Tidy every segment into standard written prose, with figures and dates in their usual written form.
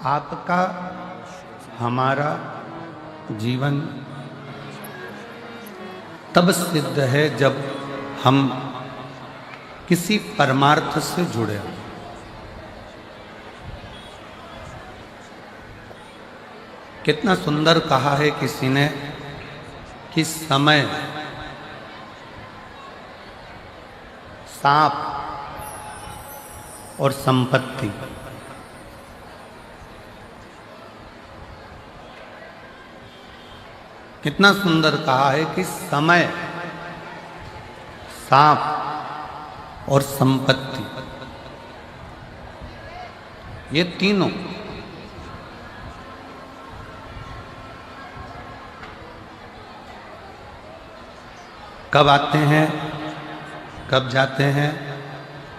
आपका हमारा जीवन तब सिद्ध है जब हम किसी परमार्थ से जुड़े हों। कितना सुंदर कहा है किसी ने कि समय सांप और संपत्ति कितना सुंदर कहा है कि समय सांप और संपत्ति ये तीनों कब आते हैं, कब जाते हैं,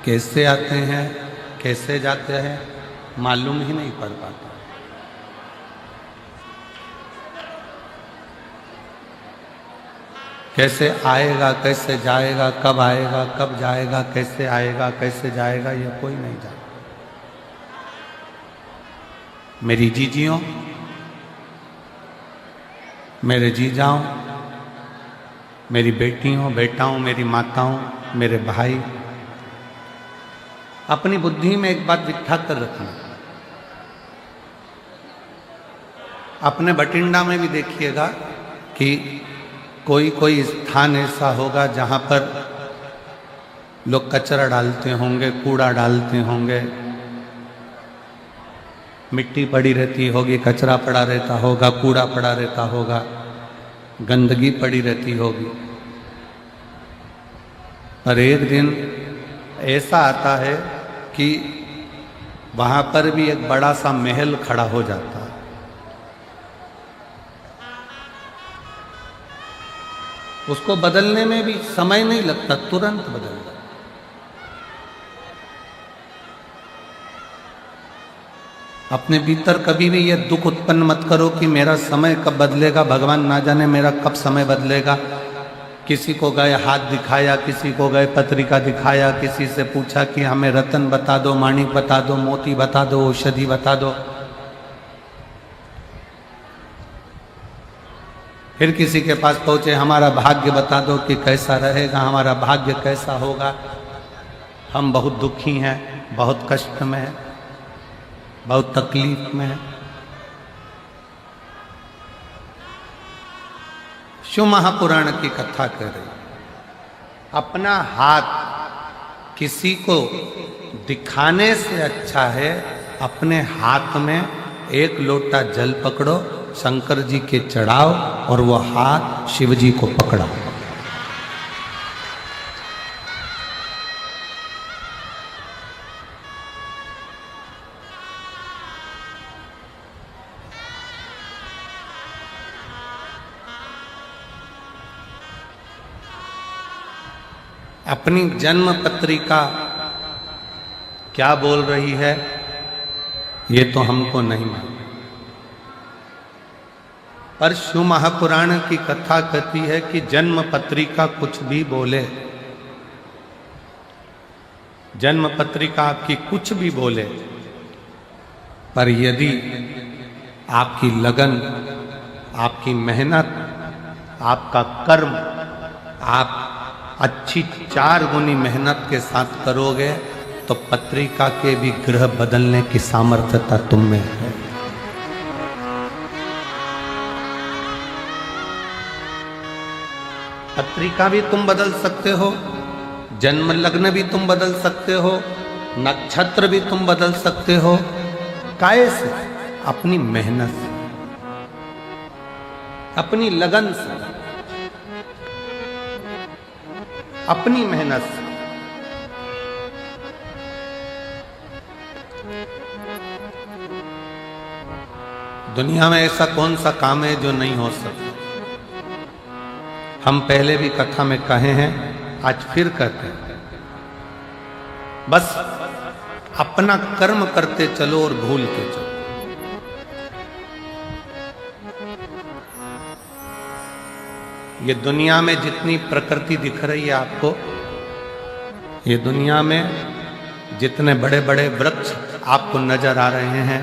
कैसे आते हैं, कैसे जाते हैं, मालूम ही नहीं पड़ पाता। कैसे आएगा, कैसे जाएगा, कब आएगा, कब जाएगा, कैसे आएगा, कैसे जाएगा, ये कोई नहीं जानता। मेरी जीजियों, मेरे जीजाओं, मेरी बेटियों, बेटाओं, मेरी माताओं, मेरे भाई, अपनी बुद्धि में एक बात बिठा कर रखना। अपने बठिंडा में भी देखिएगा कि कोई कोई स्थान ऐसा होगा जहां पर लोग कचरा डालते होंगे, कूड़ा डालते होंगे, मिट्टी पड़ी रहती होगी, कचरा पड़ा रहता होगा, कूड़ा पड़ा रहता होगा, गंदगी पड़ी रहती होगी। पर एक दिन ऐसा आता है कि वहां पर भी एक बड़ा सा महल खड़ा हो जाता है। उसको बदलने में भी समय नहीं लगता, तुरंत बदल जाता। अपने भीतर कभी भी यह दुख उत्पन्न मत करो कि मेरा समय कब बदलेगा, भगवान ना जाने मेरा कब समय बदलेगा। किसी को गए हाथ दिखाया, किसी को गए पत्रिका दिखाया, किसी से पूछा कि हमें रतन बता दो, माणिक बता दो, मोती बता दो, औषधि बता दो। फिर किसी के पास पहुंचे, हमारा भाग्य बता दो कि कैसा रहेगा, हमारा भाग्य कैसा होगा। हम बहुत दुखी हैं, बहुत कष्ट में हैं, बहुत तकलीफ में है। शिव महापुराण की कथा कर रही, अपना हाथ किसी को दिखाने से अच्छा है अपने हाथ में एक लोटा जल पकड़ो, शंकर जी के चढ़ाओ और वो हाथ शिव जी को पकड़ाओ। अपनी जन्म पत्रिका क्या बोल रही है ये तो हमको नहीं मालूम, पर शिव महापुराण की कथा कहती है कि जन्म पत्रिका कुछ भी बोले, जन्म पत्रिका आपकी कुछ भी बोले, पर यदि आपकी लगन, आपकी मेहनत, आपका कर्म, आप अच्छी 4 गुनी मेहनत के साथ करोगे तो पत्रिका के भी ग्रह बदलने की सामर्थ्यता तुम में है। पत्रिका भी तुम बदल सकते हो, जन्म लग्न भी तुम बदल सकते हो, नक्षत्र भी तुम बदल सकते हो। काहे से? अपनी मेहनत से, अपनी लगन से, अपनी मेहनत से। दुनिया में ऐसा कौन सा काम है जो नहीं हो सकता? हम पहले भी कथा में कहे हैं, आज फिर कहते हैं, बस अपना कर्म करते चलो और भूलते चलो। ये दुनिया में जितनी प्रकृति दिख रही है आपको, ये दुनिया में जितने बड़े बड़े वृक्ष आपको नजर आ रहे हैं,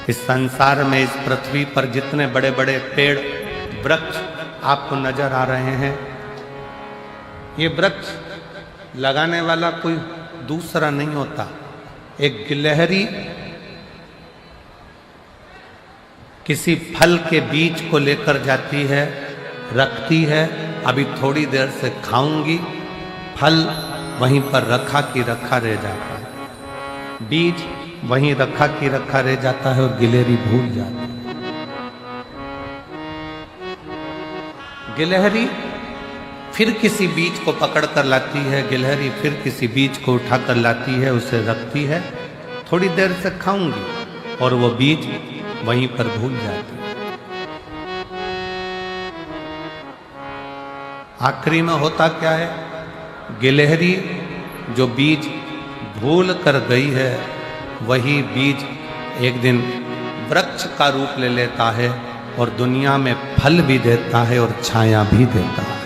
इस संसार में, इस पृथ्वी पर जितने बड़े बड़े पेड़ वृक्ष आपको नजर आ रहे हैं, ये वृक्ष लगाने वाला कोई दूसरा नहीं होता। एक गिलहरी किसी फल के बीज को लेकर जाती है, रखती है, अभी थोड़ी देर से खाऊंगी, फल वहीं पर रखा की रखा रह जाता है, बीज वहीं रखा की रखा रह जाता है और गिलहरी भूल जाती है। गिलहरी फिर किसी बीज को पकड़ कर लाती है, गिलहरी फिर किसी बीज को उठा कर लाती है, उसे रखती है, थोड़ी देर से खाऊंगी, और वो बीज वहीं पर भूल जाती है। आखिरी में होता क्या है? गिलहरी जो बीज भूल कर गई है, वही बीज एक दिन वृक्ष का रूप ले लेता है और दुनिया में फल भी देता है और छाया भी देता है।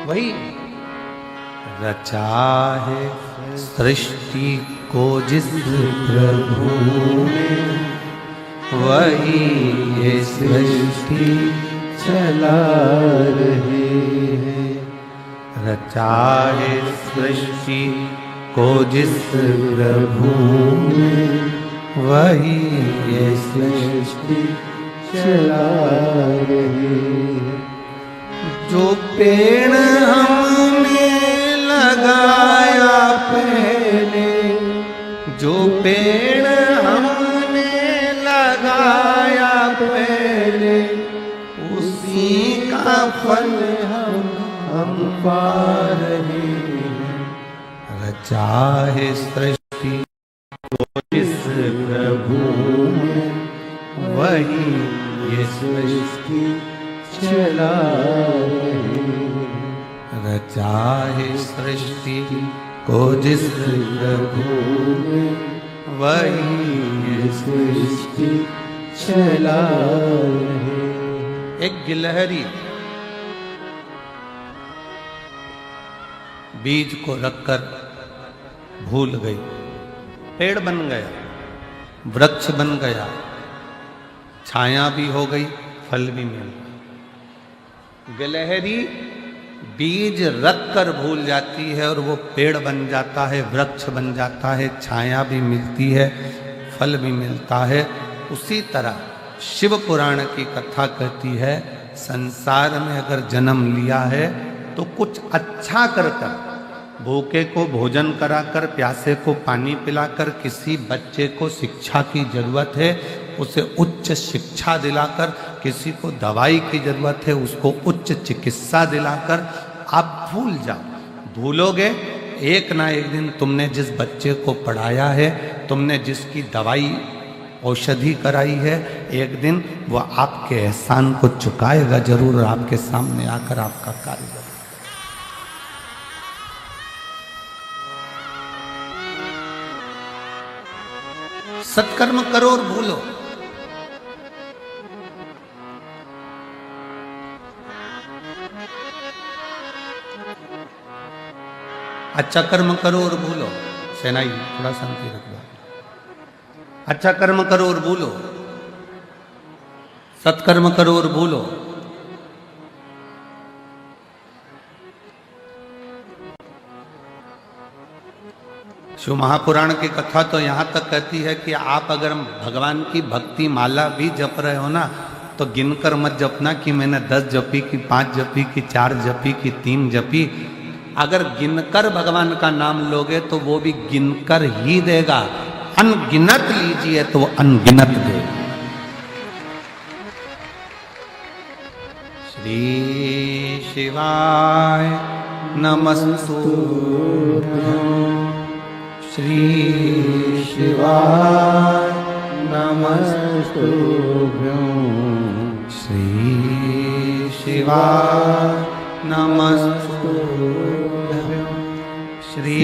वही रचा है सृष्टि को जिस प्रभु ने, वही ये सृष्टि चला रहे हैं। रचा है सृष्टि को जिस प्रभु ने, वही ये सृष्टि चला रहे हैं। जो पेड़ हमने लगाया पहले, जो पेड़ हमने लगाया पहले, उसी का फल हम पा रहे हैं। रचा है सृष्टि को जिस प्रभु ने, वही ये सृष्टि चला रहे हैं। रचा है सृष्टि को जिस प्रभु ने, वही ये सृष्टि चला रहे हैं। एक गिलहरी बीज को रखकर भूल गई, पेड़ बन गया, वृक्ष बन गया, छाया भी हो गई, फल भी मिल गया। गिलहरी बीज रख कर भूल जाती है और वो पेड़ बन जाता है, वृक्ष बन जाता है, छाया भी मिलती है, फल भी मिलता है। उसी तरह शिव पुराण की कथा कहती है, संसार में अगर जन्म लिया है तो कुछ अच्छा कर कर, भूखे को भोजन कराकर, प्यासे को पानी पिलाकर, किसी बच्चे को शिक्षा की जरूरत है उसे उच्च शिक्षा दिलाकर, किसी को दवाई की जरूरत है उसको उच्च चिकित्सा दिलाकर आप भूल जाओ। भूलोगे, एक ना एक दिन तुमने जिस बच्चे को पढ़ाया है, तुमने जिसकी दवाई औषधि कराई है, एक दिन वो आपके एहसान को चुकाएगा जरूर, और आपके सामने आकर आपका कार्य करेगा। सत्कर्म करो और भूलो। अच्छा कर्म करो और भूलो। सेनाई थोड़ा शांति रखो। अच्छा कर्म करो और भूलो, सत्कर्म करो और भूलो। शिव महापुराण की कथा तो यहाँ तक कहती है कि आप अगर भगवान की भक्ति माला भी जप रहे हो ना, तो गिनकर मत जपना कि मैंने 10 जपी की, 5 जपी की, 4 जपी की, 3 जपी। अगर गिनकर भगवान का नाम लोगे तो वो भी गिनकर ही देगा। अनगिनत लीजिए तो वो अनगिनत देगा। श्री शिवाय नमस्तुभ्यं, श्री शिवाय नमस्तुभ्यं, श्री शिवाय नमस्तुभ्यं, श्री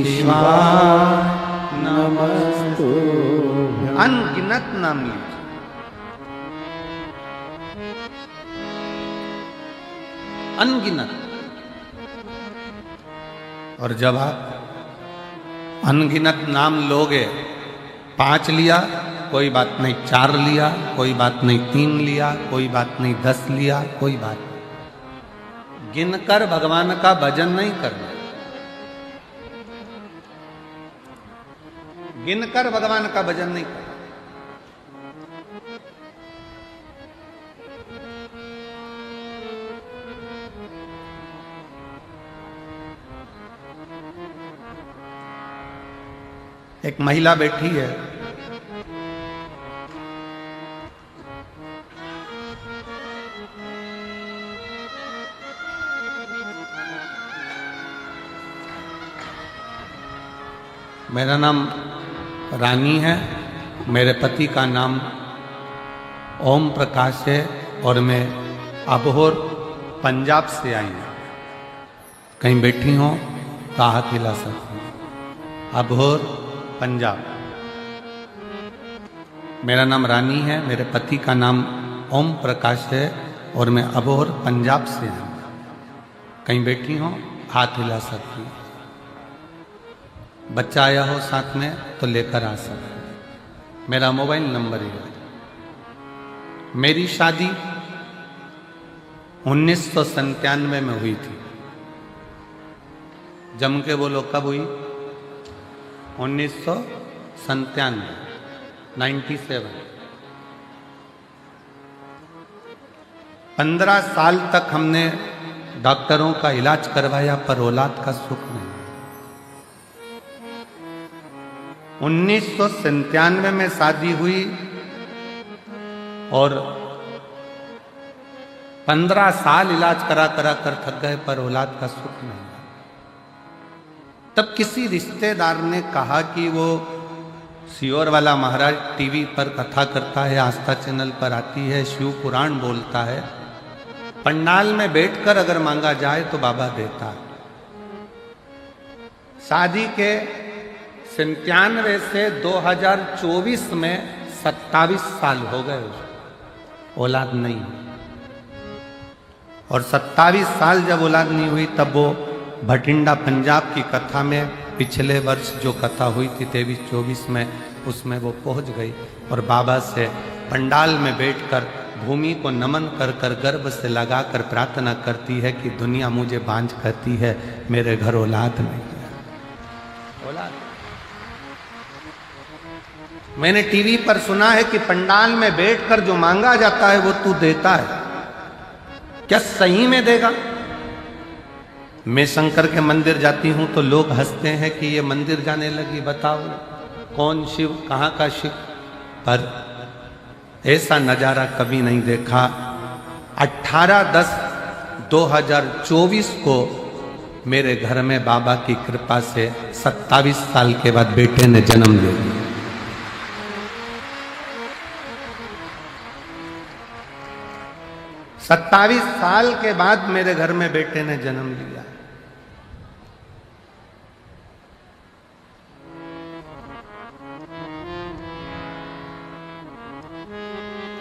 शिवाय नमस्तुभ्यं। अनगिनत नाम लीजिए। अनगिनत। और जब आप अनगिनत नाम लोगे, 5 लिया कोई बात नहीं, 4 लिया कोई बात नहीं, 3 लिया कोई बात नहीं, 10 लिया कोई बात नहीं, गिनकर भगवान का भजन नहीं करना। गिनकर भगवान का भजन नहीं करना। एक महिला बैठी है, मेरा नाम रानी है, मेरे पति का नाम ओम प्रकाश है और मैं अबोहर पंजाब से आई हूँ। कहीं बैठी हो तो हाथ हिला सकती हूँ। अबोहर पंजाब। मेरा नाम रानी है, मेरे पति का नाम ओम प्रकाश है और मैं अबोहर पंजाब से हूँ। कहीं बैठी हो हाथ हिला सकती हूँ। बच्चा आया हो साथ में तो लेकर आ सकते। मेरा मोबाइल नंबर है। मेरी शादी 1997 में हुई थी। जम के बोलो कब हुई? 1997, 97। 15 साल तक हमने डॉक्टरों का इलाज करवाया पर औलाद का सुख नहीं। 1997 में शादी हुई और 15 साल इलाज करा कर थक गए पर औलाद का सुख नहीं। तब किसी रिश्तेदार ने कहा कि वो सियोर वाला महाराज टीवी पर कथा करता है, आस्था चैनल पर आती है, शिव पुराण बोलता है, पंडाल में बैठकर अगर मांगा जाए तो बाबा देता है। शादी के 97 से 2024 में 27 साल हो गए, औलाद नहीं। और 27 साल जब औलाद नहीं हुई तब वो भटिंडा पंजाब की कथा में पिछले वर्ष जो कथा हुई थी 23-24 में, उसमें वो पहुंच गई और बाबा से पंडाल में बैठकर भूमि को नमन कर कर गर्भ से लगाकर प्रार्थना करती है कि दुनिया मुझे बांझ कहती है, मेरे घर औलाद नहीं है। औलाद मैंने टीवी पर सुना है कि पंडाल में बैठकर जो मांगा जाता है वो तू देता है। क्या सही में देगा? मैं शंकर के मंदिर जाती हूं तो लोग हंसते हैं कि ये मंदिर जाने लगी, बताओ कौन शिव, कहां का शिव। पर ऐसा नजारा कभी नहीं देखा। 18/10/2024 को मेरे घर में बाबा की कृपा से 27 साल के बाद बेटे ने जन्म ले लिया। 27 साल के बाद मेरे घर में बेटे ने जन्म लिया।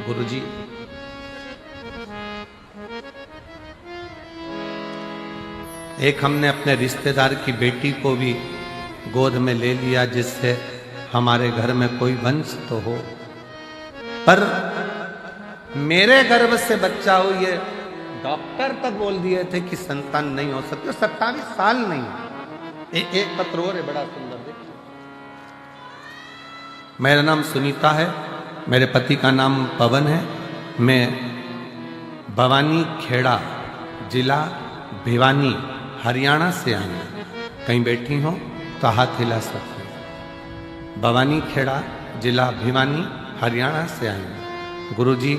गुरुजी, एक हमने अपने रिश्तेदार की बेटी को भी गोद में ले लिया जिससे हमारे घर में कोई वंश तो हो, पर मेरे गर्भ से बच्चा हो ये डॉक्टर तक बोल दिए थे कि संतान नहीं हो सकती। 27 साल नहीं। एक पत्र और है बड़ा सुंदर, देखो। मेरा नाम सुनीता है, मेरे पति का नाम पवन है। मैं भवानी खेड़ा जिला भिवानी हरियाणा से आई हूँ। कहीं बैठी हो तो हाथ हिला सकते हैं। भवानी खेड़ा जिला भिवानी हरियाणा से आई हूँ। गुरुजी,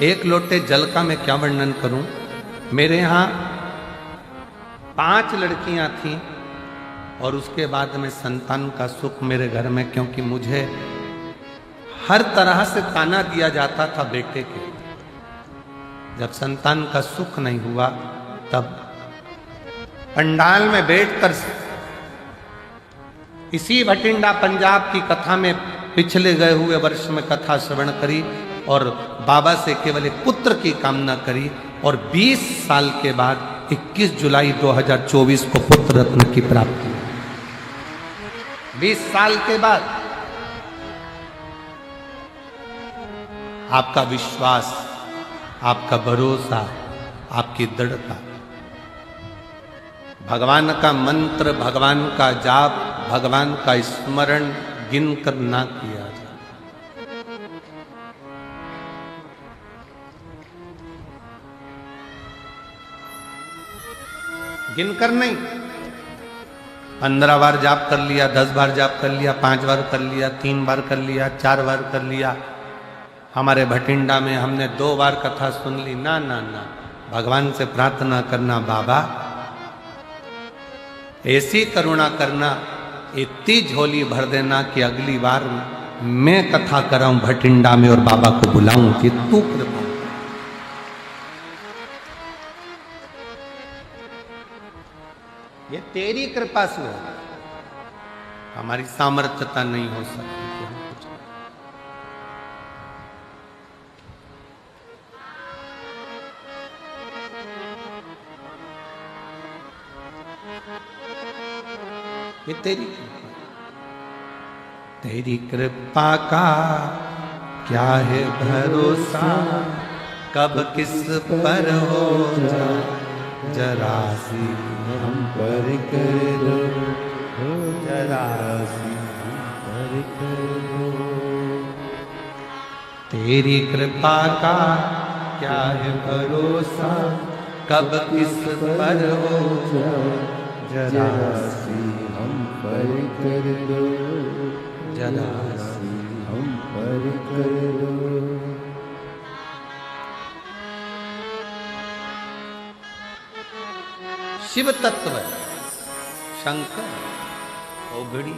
एक लोटे जल का मैं क्या वर्णन करूं। मेरे यहाँ 5 लड़कियां थीं और उसके बाद में संतान का सुख मेरे घर में, क्योंकि मुझे हर तरह से ताना दिया जाता था बेटे के। जब संतान का सुख नहीं हुआ तब पंडाल में बैठकर इसी भटिंडा पंजाब की कथा में पिछले गए हुए वर्ष में कथा श्रवण करी और बाबा से केवल एक पुत्र की कामना करी और 20 साल के बाद 21 जुलाई 2024 को पुत्र रत्न की प्राप्ति। 20 साल के बाद आपका विश्वास, आपका भरोसा, आपकी दृढ़ता, भगवान का मंत्र, भगवान का जाप, भगवान का स्मरण गिनकर ना किया जाए। गिनकर नहीं, 15 बार जाप कर लिया, 10 बार जाप कर लिया, 5 बार कर लिया, 3 बार कर लिया, 4 बार कर लिया। हमारे भटिंडा में हमने 2 बार कथा सुन ली। ना ना ना, भगवान से प्रार्थना करना, बाबा ऐसी करुणा करना, इतनी झोली भर देना कि अगली बार मैं कथा कराऊं भटिंडा में और बाबा को बुलाऊं कि तू कृपा। ये तेरी कृपा से हो, हमारी सामर्थ्यता नहीं हो सकती कि हम कुछ। ये तेरी कृपा, तेरी कृपा का क्या है भरोसा, कब किस पर हो जाए जरा सी हम पर कर दो, जरा सी हम पर कर दो। तेरी कृपा का क्या है भरोसा, कब किस पर हो जाए जरा सी हम पर कर दो, जरा सी हम पर कर दो। शिव तत्व शंकर ओघड़ी,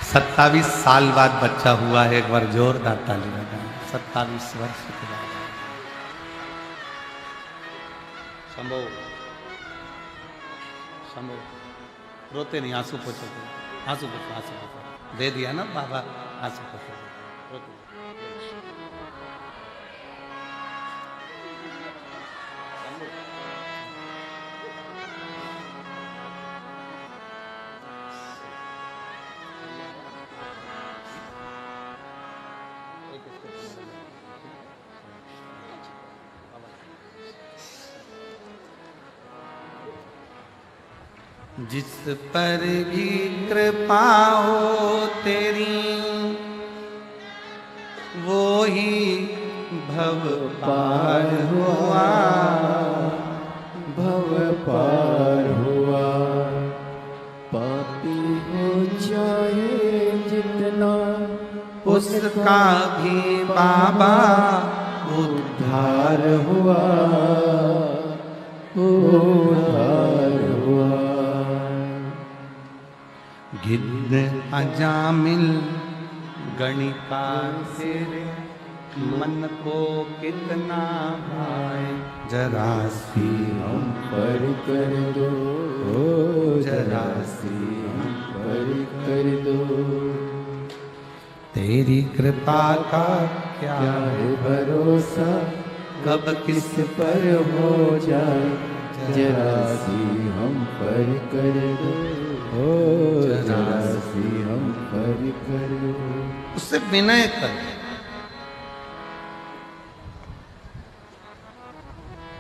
सत्ताईस साल बाद बच्चा हुआ है। एक बार जोरदार ताली लगाएं। 27 वर्ष के बाद। शंभो शंभो, रोते नहीं, आंसू पोछो, आंसू पोछो, आंसू पोछो। दे दिया ना बाबा, आंसू पोछो। जिस पर भी कृपा हो तेरी, वो ही भव पार हुआ, भव पार हुआ। पापी हो जाए जितना, उसका भी बाबा उद्धार हुआ, उद्धार हुआ। गिद्ध अजामिल गणिका तेरे, मन को कितना भाए जरा सी हम पर कर दो, जरा सी हम पर कर दो। तेरी कृपा का क्या क्या है भरोसा, कब किस पर हो जाए जरा सी हम पर कर दो, जरा सी हम पर कर दो। उससे विनय कर,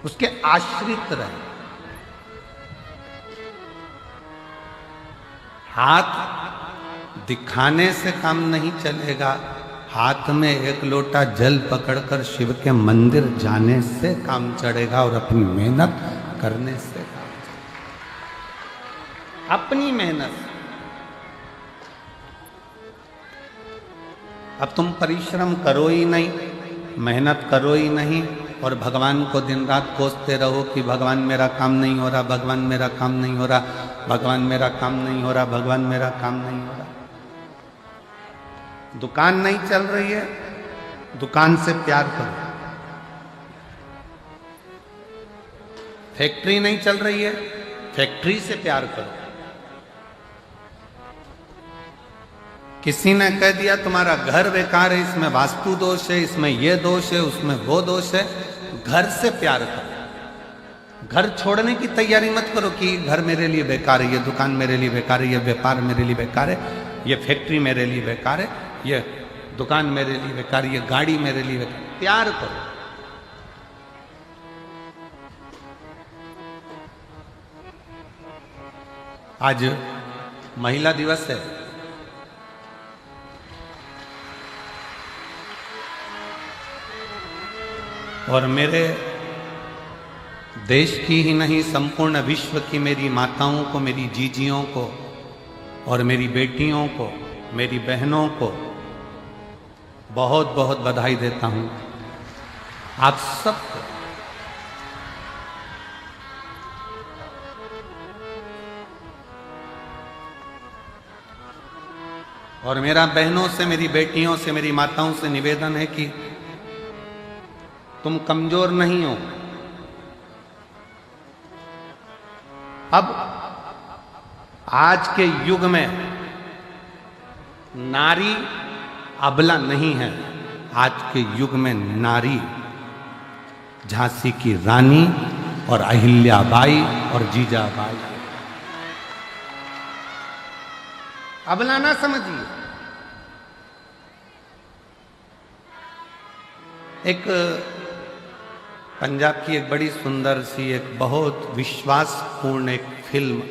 उसके आश्रित रहे। हाथ दिखाने से काम नहीं चलेगा, हाथ में एक लोटा जल पकड़कर शिव के मंदिर जाने से काम चढ़ेगा और अपनी मेहनत करने से काम चढ़ेगा। अपनी मेहनत। अब तुम परिश्रम करो ही नहीं, मेहनत करो ही नहीं और भगवान को दिन रात कोसते रहो कि भगवान मेरा काम नहीं हो रहा, भगवान मेरा काम नहीं हो रहा, भगवान मेरा काम नहीं हो रहा, भगवान मेरा काम नहीं हो रहा। दुकान नहीं चल रही है, दुकान से प्यार करो। फैक्ट्री नहीं चल रही है, फैक्ट्री से प्यार करो। किसी ने कह दिया तुम्हारा घर बेकार है, इसमें वास्तु दोष है, इसमें ये दोष है, उसमें वो दोष है, घर से प्यार करो। घर छोड़ने की तैयारी मत करो कि घर मेरे लिए बेकार है, ये दुकान मेरे लिए बेकार है, ये व्यापार मेरे लिए बेकार है, ये फैक्ट्री मेरे लिए बेकार है, ये दुकान मेरे लिए बेकार है, ये गाड़ी मेरे लिए बेकार। प्यार करो। आज महिला दिवस है। और मेरे देश की ही नहीं संपूर्ण विश्व की मेरी माताओं को, मेरी जीजियों को और मेरी बेटियों को, मेरी बहनों को बहुत बहुत बधाई देता हूं। आप सबको और मेरा बहनों से, मेरी बेटियों से, मेरी माताओं से निवेदन है कि तुम कमजोर नहीं हो। अब आज के युग में नारी अबला नहीं है। आज के युग में नारी झांसी की रानी और अहिल्याबाई और जीजाबाई। अबला ना समझिए। एक पंजाब की एक बड़ी सुंदर सी, एक बहुत विश्वासपूर्ण एक फिल्म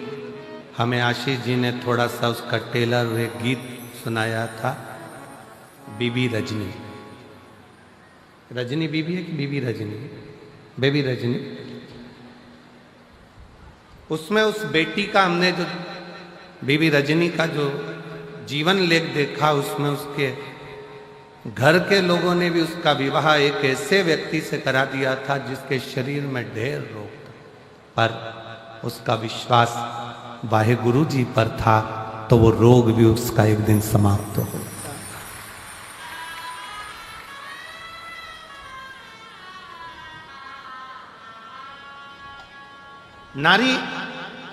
हमें आशीष जी ने थोड़ा सा उसका टेलर एक गीत सुनाया था, बीबी रजनी। रजनी बीबी है कि बीबी रजनी? बेबी रजनी। उसमें उस बेटी का हमने जो बीबी रजनी का जो जीवन लेख देखा, उसमें उसके घर के लोगों ने भी उसका विवाह एक ऐसे व्यक्ति से करा दिया था जिसके शरीर में ढेर रोग था, पर उसका विश्वास वाहेगुरु जी पर था, तो वो रोग भी उसका एक दिन समाप्त हो गया। नारी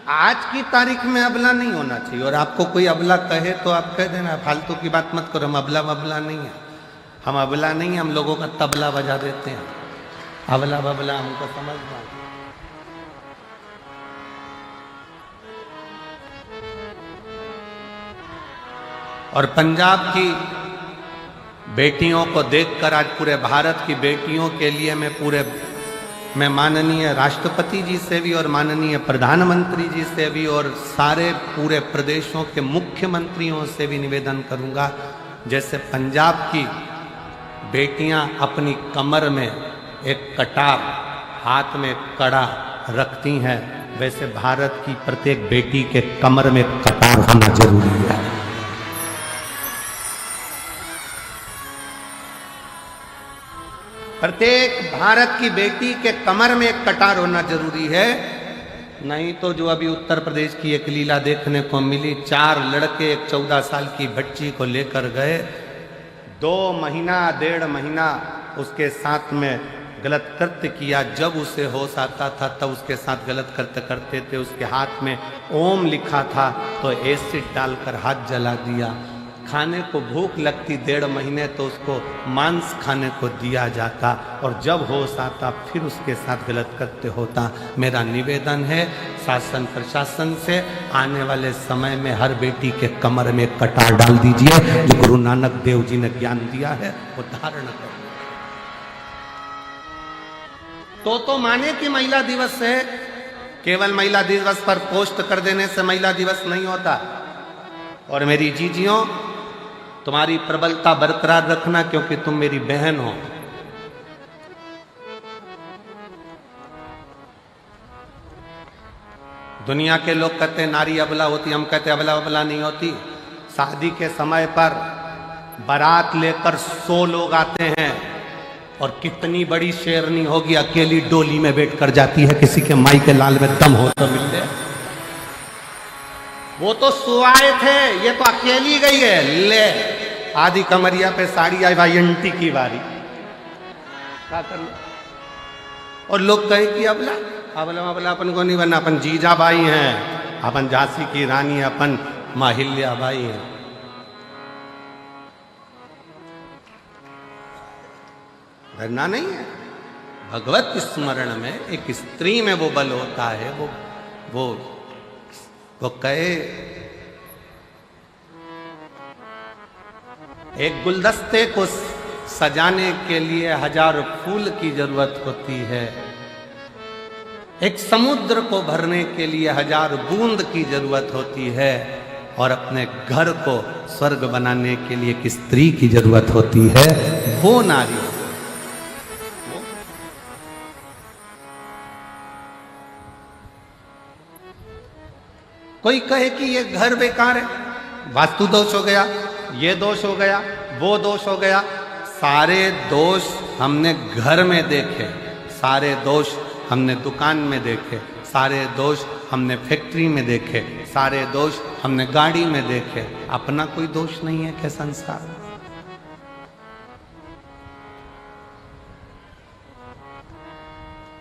आज की तारीख में अबला नहीं होना चाहिए। और आपको कोई अबला कहे तो आप कह देना, फालतू की बात मत करो, हम अबला बबला नहीं है, हम अबला नहीं है, हम लोगों का तबला बजा देते हैं। अबला बबला हमको समझना। और पंजाब की बेटियों को देखकर आज पूरे भारत की बेटियों के लिए मैं माननीय राष्ट्रपति जी से भी और माननीय प्रधानमंत्री जी से भी और सारे पूरे प्रदेशों के मुख्यमंत्रियों से भी निवेदन करूंगा, जैसे पंजाब की बेटियां अपनी कमर में एक कटार, हाथ में कड़ा रखती हैं, वैसे भारत की प्रत्येक बेटी के कमर में कटार होना जरूरी है। प्रत्येक भारत की बेटी के कमर में एक कटार होना जरूरी है। नहीं तो जो अभी उत्तर प्रदेश की एक लीला देखने को मिली, 4 लड़के एक 14 साल की बच्ची को लेकर गए, 2 महीना 1.5 महीना उसके साथ में गलत कृत्य किया। जब उसे होश आता था तब उसके साथ गलत कृत्य करते थे। उसके हाथ में ओम लिखा था तो एसिड डालकर हाथ जला दिया। खाने को भूख लगती 1.5 महीने तो उसको मांस खाने को दिया जाता, और जब होश आता फिर उसके साथ गलत कृत्य होता। मेरा निवेदन है शासन प्रशासन से, आने वाले समय में हर बेटी के कमर में कटार डाल दीजिए। जो गुरु नानक देव जी ने ज्ञान दिया है वो धारण करो। तो माने कि महिला दिवस है, केवल महिला दिवस पर पोस्ट कर देने से महिला दिवस नहीं होता। और मेरी जीजियों, तुम्हारी प्रबलता बरकरार रखना, क्योंकि तुम मेरी बहन हो। दुनिया के लोग कहते हैं नारी अबला होती, हम कहते हैं अबला अबला नहीं होती। शादी के समय पर बारात लेकर 100 लोग आते हैं, और कितनी बड़ी शेरनी होगी, अकेली डोली में बैठ कर जाती है, किसी के माई के लाल में दम हो तो मिल जाए। वो तो सुआए थे, ये तो अकेली गई है। ले आधी कमरिया पे साड़ी आई, भाई अंटी की बारी क्या करना। और लोग कहे कि अबला अबला अबला अपन को नहीं बनना, अपन जीजाबाई हैं, अपन झांसी की रानी, अपन माहिल्याबाई हैं। डरना नहीं है। भगवत स्मरण में एक स्त्री में वो बल होता है, वो कहे एक गुलदस्ते को सजाने के लिए 1000 फूल की जरूरत होती है, एक समुद्र को भरने के लिए 1000 बूंद की जरूरत होती है, और अपने घर को स्वर्ग बनाने के लिए एक स्त्री की जरूरत होती है। वो नारी कोई कहे कि ये घर बेकार है, वास्तु दोष हो गया, ये दोष हो गया, वो दोष हो गया। सारे दोष हमने घर में देखे, सारे दोष हमने दुकान में देखे, सारे दोष हमने फैक्ट्री में देखे, सारे दोष हमने गाड़ी में देखे। अपना कोई दोष नहीं है क्या संसार में?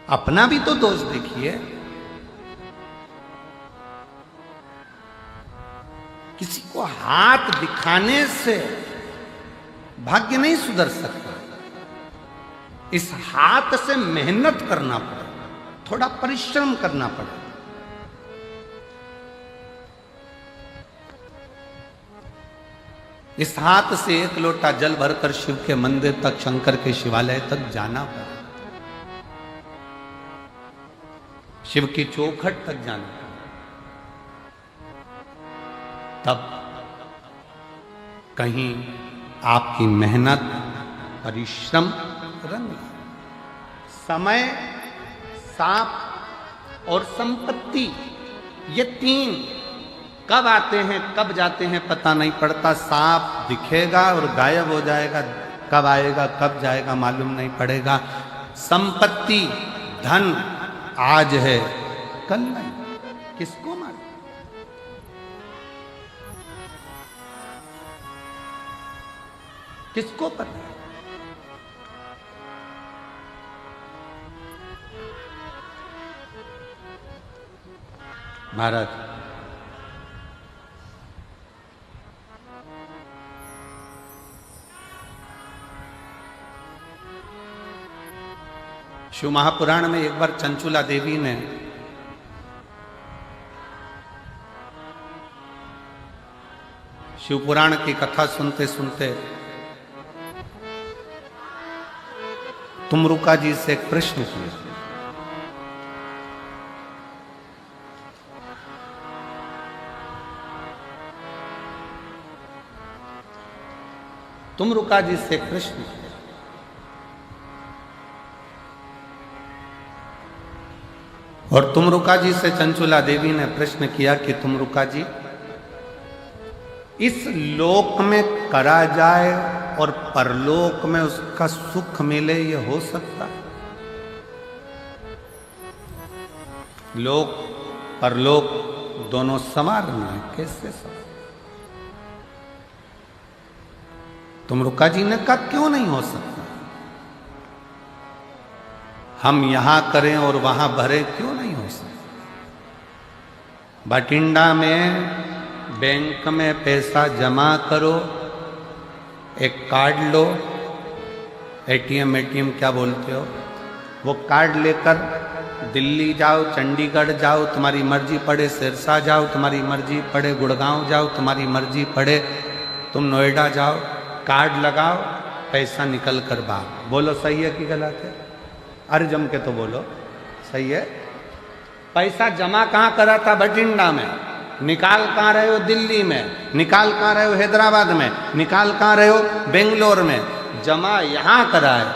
अपना भी तो दोष देखिए। किसी को हाथ दिखाने से भाग्य नहीं सुधर सकता। इस हाथ से मेहनत करना पड़े, थोड़ा परिश्रम करना पड़े। इस हाथ से 1 लोटा जल भरकर शिव के मंदिर तक, शंकर के शिवालय तक जाना पड़े, शिव की चौखट तक जाना पड़े, तब कहीं आपकी मेहनत, परिश्रम रंग लाए। समय, सांप और संपत्ति, ये 3 कब आते हैं कब जाते हैं पता नहीं पड़ता। सांप दिखेगा और गायब हो जाएगा, कब आएगा कब जाएगा मालूम नहीं पड़ेगा। संपत्ति, धन आज है कल नहीं, किसको मालूम? किसको पता? भारत शिव महापुराण में एक बार चंचुला देवी ने शिव पुराण की कथा सुनते सुनते तुमरुका जी से एक प्रश्न किया। तुमरुका जी से एक प्रश्न किया, और तुमरुका जी से चंचुला देवी ने प्रश्न किया कि तुमरुका जी, इस लोक में करा जाए और परलोक में उसका सुख मिले, ये हो सकता है? लोक परलोक दोनों समान है, कैसे समान? तुमरुका जी ने कहा क्यों नहीं हो सकता? हम यहां करें और वहां भरे, क्यों नहीं हो सकता? बठिंडा में बैंक में पैसा जमा करो, एक कार्ड लो, एटीएम क्या बोलते हो, वो कार्ड लेकर दिल्ली जाओ, चंडीगढ़ जाओ, तुम्हारी मर्जी पड़े सिरसा जाओ, तुम्हारी मर्जी पड़े गुड़गांव जाओ, तुम्हारी मर्जी पड़े तुम नोएडा जाओ, कार्ड लगाओ, पैसा निकल कर बाहर। बोलो सही है कि गलत है? अरे जम के तो बोलो सही है। पैसा जमा कहाँ करा था? बठिंडा में। निकाल कहाँ रहे हो? दिल्ली में। निकाल कहाँ रहे हो? हैदराबाद में। निकाल कहाँ रहे हो? बेंगलोर में। जमा यहाँ करा है,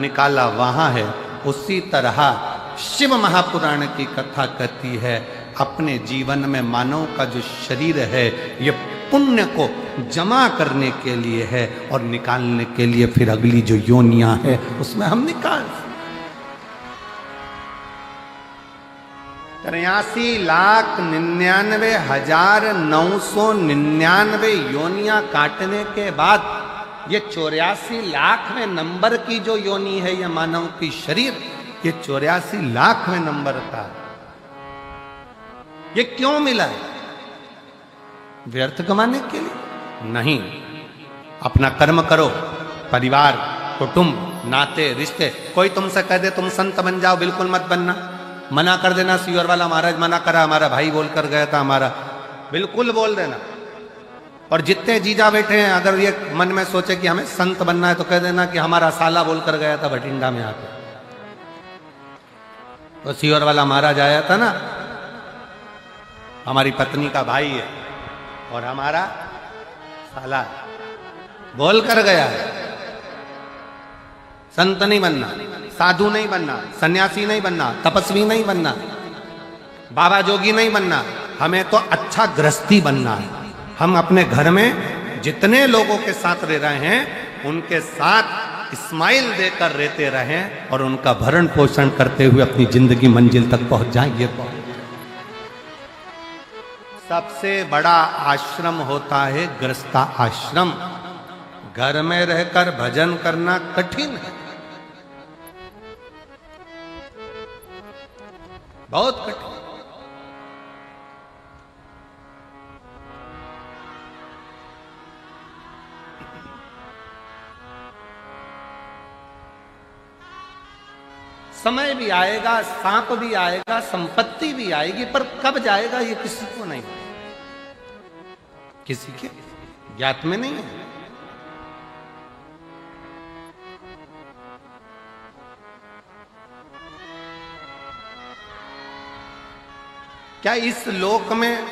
निकाला वहाँ है। उसी तरह शिव महापुराण की कथा कहती है, अपने जीवन में मानव का जो शरीर है ये पुण्य को जमा करने के लिए है, और निकालने के लिए फिर अगली जो योनियां है उसमें हम निकाल 83,99,999 योनियां काटने के बाद ये 84 लाखवें नंबर की जो योनि है, ये मानव की शरीर, ये 84 लाखवें नंबर का। ये क्यों मिला है? व्यर्थ कमाने के लिए नहीं। अपना कर्म करो, परिवार, कुटुंब, नाते रिश्ते। कोई तुमसे कह दे तुम संत बन जाओ, बिल्कुल मत बनना, मना कर देना। सीवर वाला महाराज मना करा, हमारा भाई बोल कर गया था, हमारा बिल्कुल बोल देना। और जितने जीजा बैठे हैं अगर ये मन में सोचे कि हमें संत बनना है तो कह देना कि हमारा साला बोल कर गया था भटिंडा में आके। तो सीवर वाला महाराज आया था ना, हमारी पत्नी का भाई है और हमारा साला बोल कर गया है। संत नहीं बनना, साधु नहीं बनना, सन्यासी नहीं बनना, तपस्वी नहीं बनना, बाबा जोगी नहीं बनना, हमें तो अच्छा गृहस्थी बनना है। हम अपने घर में जितने लोगों के साथ रह रहे हैं उनके साथ स्माइल देकर रहते रहें और उनका भरण पोषण करते हुए अपनी जिंदगी मंजिल तक पहुंच जाएंगे। सबसे बड़ा आश्रम होता है गृहस्था आश्रम। घर में रहकर भजन करना कठिन है, बहुत कठिन। समय भी आएगा, सांप भी आएगा, संपत्ति भी आएगी, पर कब जाएगा ये किसी को नहीं, किसी के ज्ञात में नहीं है। क्या इस लोक में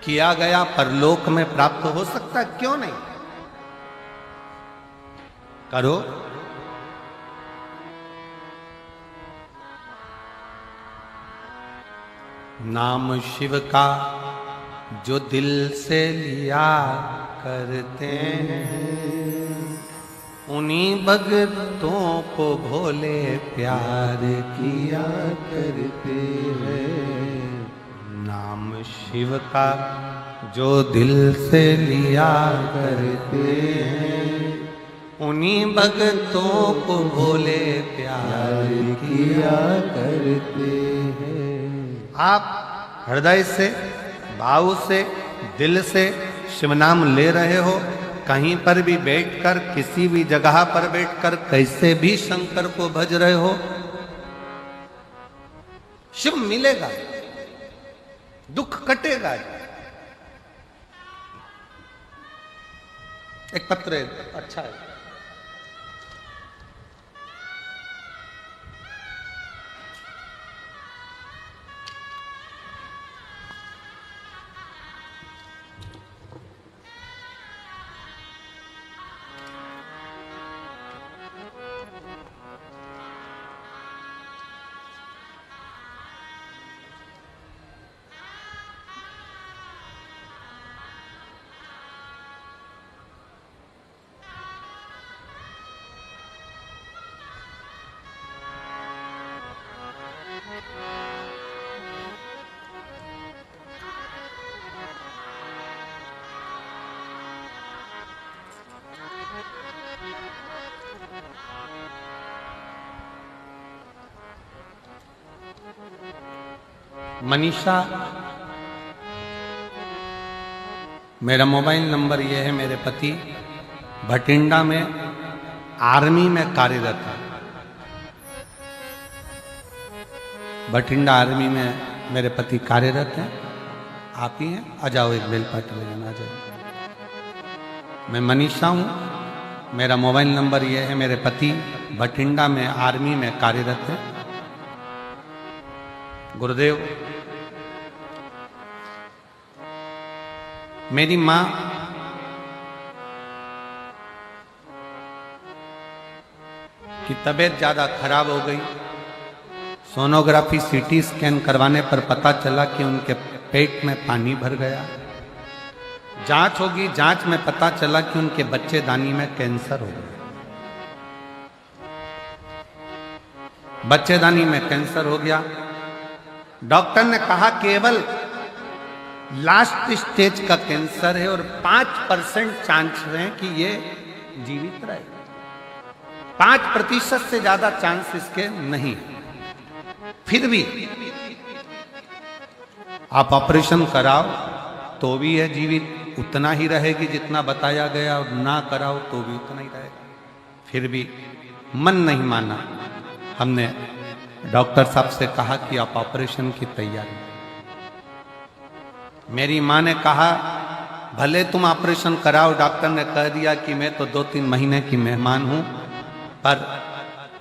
किया गया परलोक में प्राप्त हो सकता है? क्यों नहीं? करो। नाम शिव का जो दिल से लिया करते हैं उन्हीं भक्तों को भोले प्यार किया करते हैं। नाम शिव का जो दिल से लिया करते हैं उन्हीं भक्तों को भोले प्यार किया करते हैं। आप हृदय से, भाव से, दिल से शिव नाम ले रहे हो, कहीं पर भी बैठकर, किसी भी जगह पर बैठकर कैसे भी शंकर को भज रहे हो, शिव मिलेगा, दुख कटेगा। एक पत्र है, अच्छा है। मनीषा, मेरा मोबाइल नंबर ये है। मेरे पति भटिंडा में आर्मी में कार्यरत है। भटिंडा आर्मी में मेरे पति कार्यरत हैं। आप ही हैं, आ जाओ, एक बेलपाती ले जाना, आ जाओ। मैं मनीषा हूँ, मेरा मोबाइल नंबर ये है। मेरे पति भटिंडा में आर्मी में कार्यरत हैं। गुरुदेव, मेरी माँ की तबीयत ज्यादा खराब हो गई। सोनोग्राफी, सीटी स्कैन करवाने पर पता चला कि उनके पेट में पानी भर गया। जांच होगी, जांच में पता चला कि उनके बच्चेदानी में कैंसर हो गया। बच्चेदानी में कैंसर हो गया। डॉक्टर ने कहा केवल लास्ट स्टेज का कैंसर है और 5% चांस है कि ये जीवित रहे। 5% से ज्यादा चांस इसके नहीं। फिर भी आप ऑपरेशन कराओ तो भी है जीवित, उतना ही रहेगी जितना बताया गया, और ना कराओ तो भी उतना ही रहेगा। फिर भी मन नहीं माना। हमने डॉक्टर साहब से कहा कि आप ऑपरेशन की तैयारी। मेरी माँ ने कहा भले तुम ऑपरेशन कराओ, डॉक्टर ने कह दिया कि मैं तो 2-3 महीने की मेहमान हूं, पर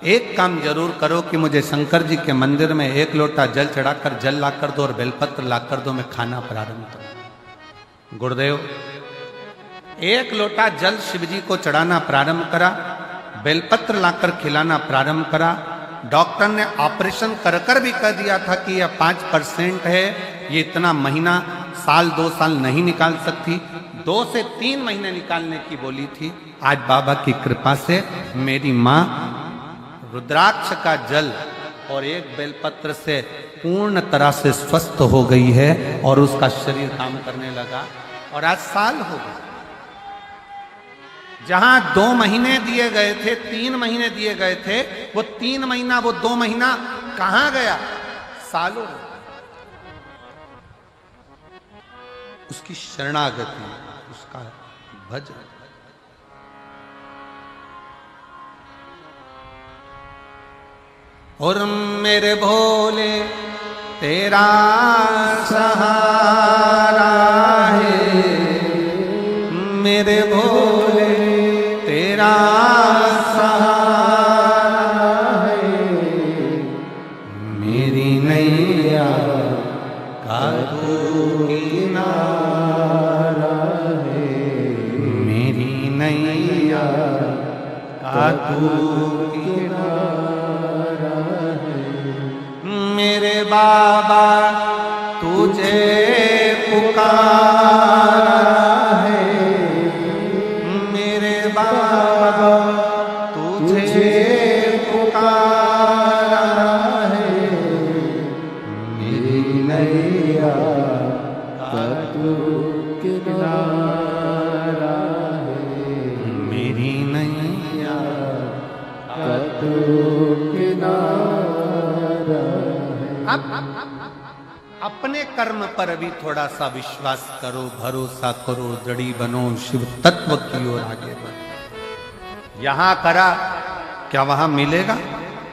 एक काम जरूर करो कि मुझे शंकर जी के मंदिर में 1 लोटा जल चढ़ाकर जल लाकर दो और बेलपत्र लाकर दो, मैं खाना प्रारंभ करूं। गुरुदेव 1 लोटा जल शिव जी को चढ़ाना प्रारंभ करा, बेलपत्र लाकर खिलाना प्रारंभ करा। डॉक्टर ने ऑपरेशन कर कर भी कह दिया था कि यह 5% है, ये इतना महीना, साल 2 साल नहीं निकाल सकती, 2 से 3 महीने निकालने की बोली थी। आज बाबा की कृपा से मेरी माँ रुद्राक्ष का जल और 1 बेलपत्र से पूर्ण तरह से स्वस्थ हो गई है और उसका शरीर काम करने लगा और आज साल हो गया। जहां 2 महीने दिए गए थे, 3 महीने दिए गए थे, वो 3 महीना, वो 2 महीना कहां गया? सालों। उसकी शरणागति, उसका भजन। और मेरे भोले तेरा सहारा है, मेरे भोले तेरा सहारा है, मेरी नैया का तू किनारा है, मेरी नैया का तू किनारा है। मेरे बाबा तुझे पुकारा है, मेरे बाबा तुझे पुकारा है, मेरी नैया का तू किनारा है, मेरी नैया का तू किनारा है। अपने कर्म पर भी थोड़ा सा विश्वास करो, भरोसा करो, दृढ़ी बनो, शिव तत्व की ओर आगे बढ़ो। यहां करा क्या वहां मिलेगा?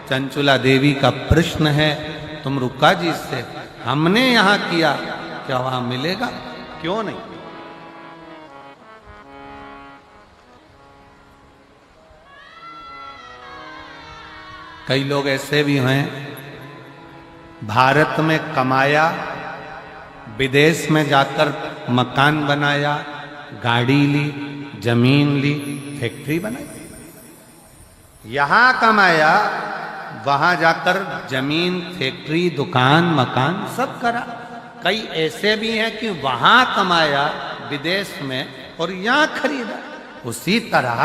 चंचुला देवी का प्रश्न है, तुम रुका जी से, हमने यहां किया क्या वहां मिलेगा? क्यों नहीं? कई लोग ऐसे भी हैं, भारत में कमाया, विदेश में जाकर मकान बनाया, गाड़ी ली, जमीन ली, फैक्ट्री बनाई। यहां कमाया, वहां जाकर जमीन, फैक्ट्री, दुकान, मकान सब करा। कई ऐसे भी हैं कि वहां कमाया विदेश में और यहां खरीदा। उसी तरह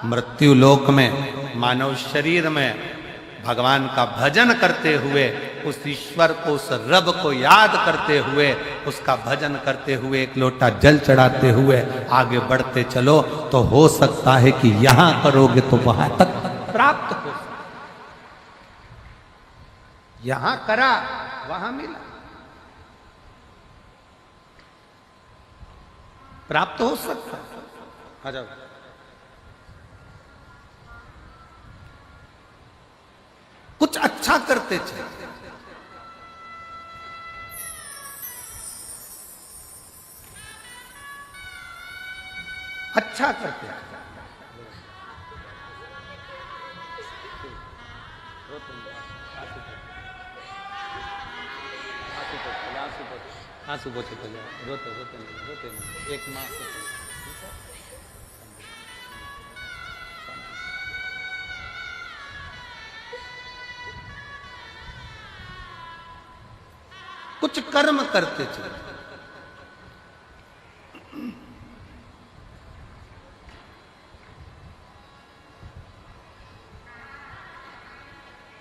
मृत्यु लोक में, मानव शरीर में भगवान का भजन करते हुए, उस ईश्वर को, उस रब को याद करते हुए, उसका भजन करते हुए, 1 लोटा जल चढ़ाते हुए आगे बढ़ते चलो, तो हो सकता है कि यहां करोगे तो वहां तक प्राप्त हो सकता। यहां करा, वहां मिला, प्राप्त हो सकता। आ जाओ। कुछ अच्छा करते चले, अच्छा करते चले। आंसू पोछे चले, रोते रोते नहीं, एक माँ कुछ कर्म करते चले।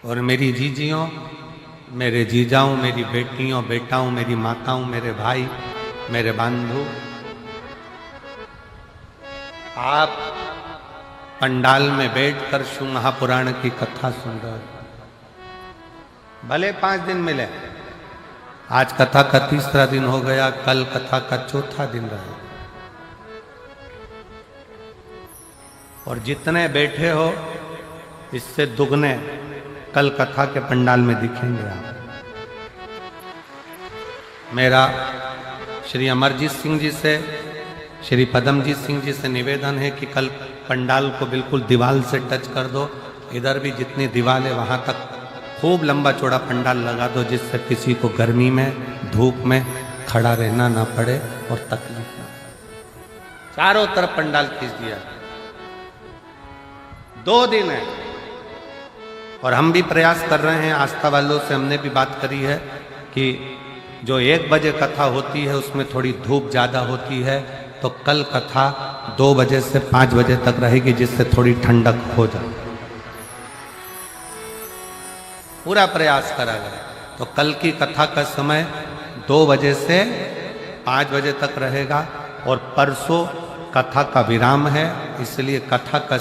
और मेरी जीजियों, मेरे जीजाओं, मेरी बेटियों, बेटाओं, मेरी माताओं, मेरे भाई, मेरे बंधु, आप पंडाल में बैठकर शिव महापुराण की कथा सुन रहे हो। भले 5 दिन मिले, आज कथा का 3रा दिन हो गया, कल कथा का 4था दिन रहा। और जितने बैठे हो इससे दुगने कल कथा के पंडाल में दिखेंगे आप। मेरा श्री अमरजीत सिंह जी से, श्री पदमजीत सिंह जी से निवेदन है कि कल पंडाल को बिल्कुल दीवार से टच कर दो, इधर भी जितनी दीवार है वहाँ तक खूब लंबा चौड़ा पंडाल लगा दो, जिससे किसी को गर्मी में धूप में खड़ा रहना ना पड़े और तकलीफ ना। चारों तरफ पंडाल खींच दिया। 2 दिन है और हम भी प्रयास कर रहे हैं, आस्था वालों से हमने भी बात करी है कि जो 1 बजे कथा होती है उसमें थोड़ी धूप ज़्यादा होती है, तो कल कथा 2 बजे से 5 बजे तक रहेगी, जिससे थोड़ी ठंडक हो जाए। पूरा प्रयास करा गया। तो कल की कथा का समय 2 बजे से 5 बजे तक रहेगा और परसों कथा का विराम है, इसलिए कथा का